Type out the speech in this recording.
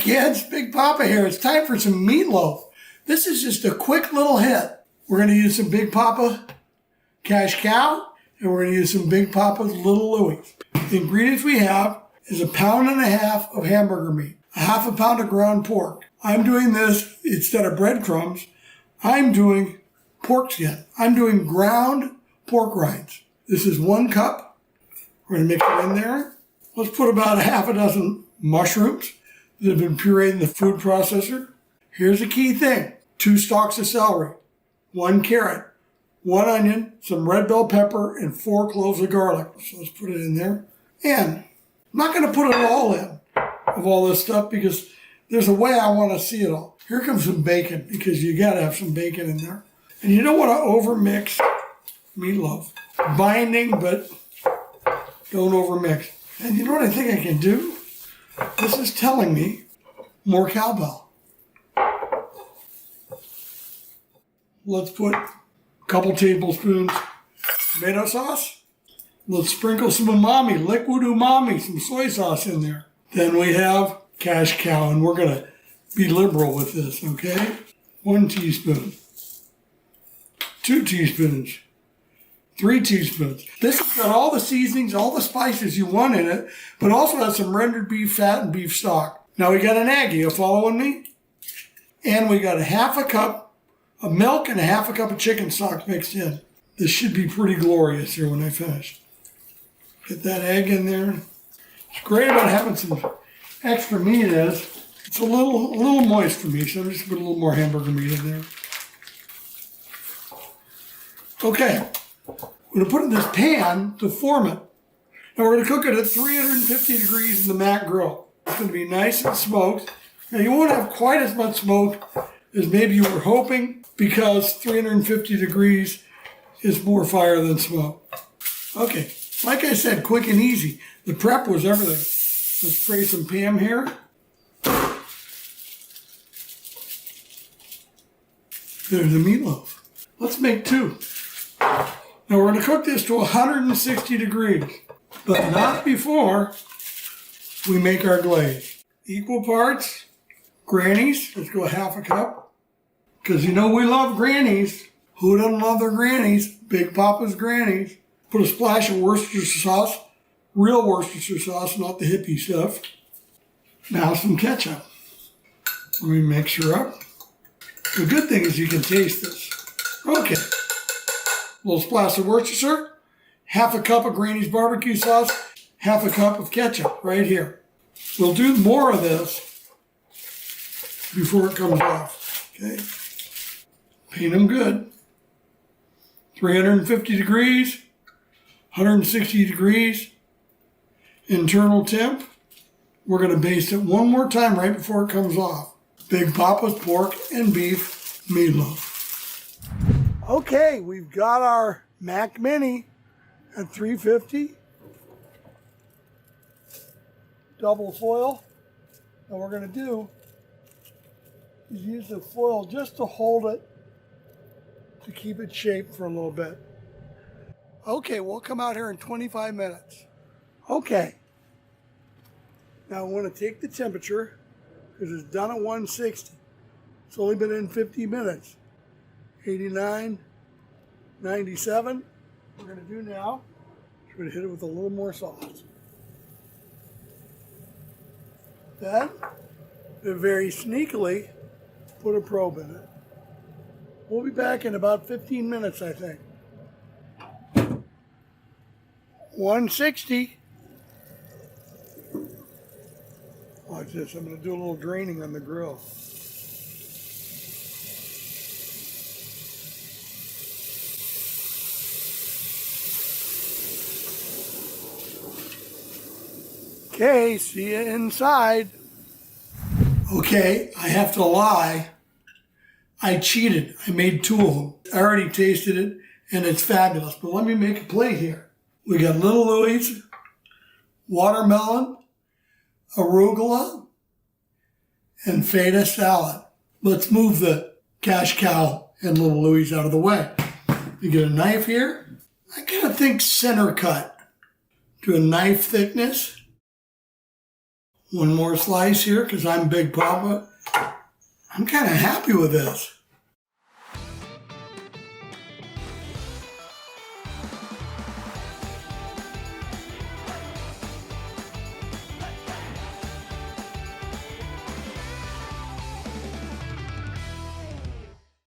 kids, Big Papa here. It's time for some meatloaf. This is just a quick little hit. We're going to use some Big Papa Cash Cow, and we're going to use some Big Papa's Little Louie's. The ingredients we have is 1.5 pounds of hamburger meat, 1/2 pound of ground pork. I'm doing this instead of breadcrumbs. I'm doing pork skin. I'm doing ground pork rinds. This is 1 cup. We're going to mix it in there. Let's put about 6 mushrooms that have been pureed in the food processor. Here's the key thing. 2 stalks of celery, 1 carrot, 1 onion, some red bell pepper, and 4 cloves of garlic. So let's put it in there. And I'm not going to put it all in of all this stuff because there's a way I want to see it all. Here comes some bacon because you got to have some bacon in there. And you don't want to overmix meatloaf. Binding, but don't overmix. And you know what I think I can do? This is telling me more cowbell. Let's put a couple tablespoons tomato sauce. Let's sprinkle some umami, liquid umami, some soy sauce in there. Then we have Cash Cow, and we're going to be liberal with this, okay? 1 teaspoon, 2 teaspoons, 3 teaspoons. This has got all the seasonings, all the spices you want in it, but also has some rendered beef fat and beef stock. Now we got an egg. Are you following me? And we got 1/2 cup of milk and 1/2 cup of chicken stock mixed in. This should be pretty glorious here when I finish. Get that egg in there. What's great about having some extra meat is it's a little moist for me, so I'm just put a little more hamburger meat in there. Okay. We're going to put it in this pan to form it. And we're going to cook it at 350 degrees in the Mac grill. It's going to be nice and smoked. Now you won't have quite as much smoke as maybe you were hoping because 350 degrees is more fire than smoke. Okay, like I said, quick and easy. The prep was everything. Let's spray some Pam here. There's the meatloaf. Let's make 2. Now we're going to cook this to 160 degrees, but not before we make our glaze. Equal parts Grannies. Let's go 1/2 cup. Because you know we love Grannies. Who doesn't love their Grannies? Big Papa's Grannies. Put a splash of Worcestershire sauce. Real Worcestershire sauce, not the hippie stuff. Now some ketchup. Let me mix her up. The good thing is you can taste this. Okay. A little splash of Worcestershire, 1/2 cup of Granny's barbecue sauce, 1/2 cup of ketchup right here. We'll do more of this before it comes off, okay? Paint them good. 350 degrees, 160 degrees, internal temp. We're going to baste it one more time right before it comes off. Big Papa's pork and beef meatloaf. Okay, we've got our Mac Mini at 350. Double foil. And what we're going to do is use the foil just to hold it, to keep it shaped for a little bit. Okay, we'll come out here in 25 minutes. Okay. Now I want to take the temperature because it's done at 160. It's only been in 50 minutes. 89, 97. What we're going to do now is we're going to hit it with a little more sauce. Then, very sneakily, put a probe in it. We'll be back in about 15 minutes, I think. 160. Watch this. I'm going to do a little draining on the grill. Okay, see you inside. Okay, I have to lie. I cheated. I made 2 of them. I already tasted it, and it's fabulous. But let me make a plate here. We got Little Louie's, watermelon, arugula, and feta salad. Let's move the Cash Cow and Little Louie's out of the way. You get a knife here. I kind of think center cut to a knife thickness. One more slice here because I'm Big Papa. I'm kind of happy with this.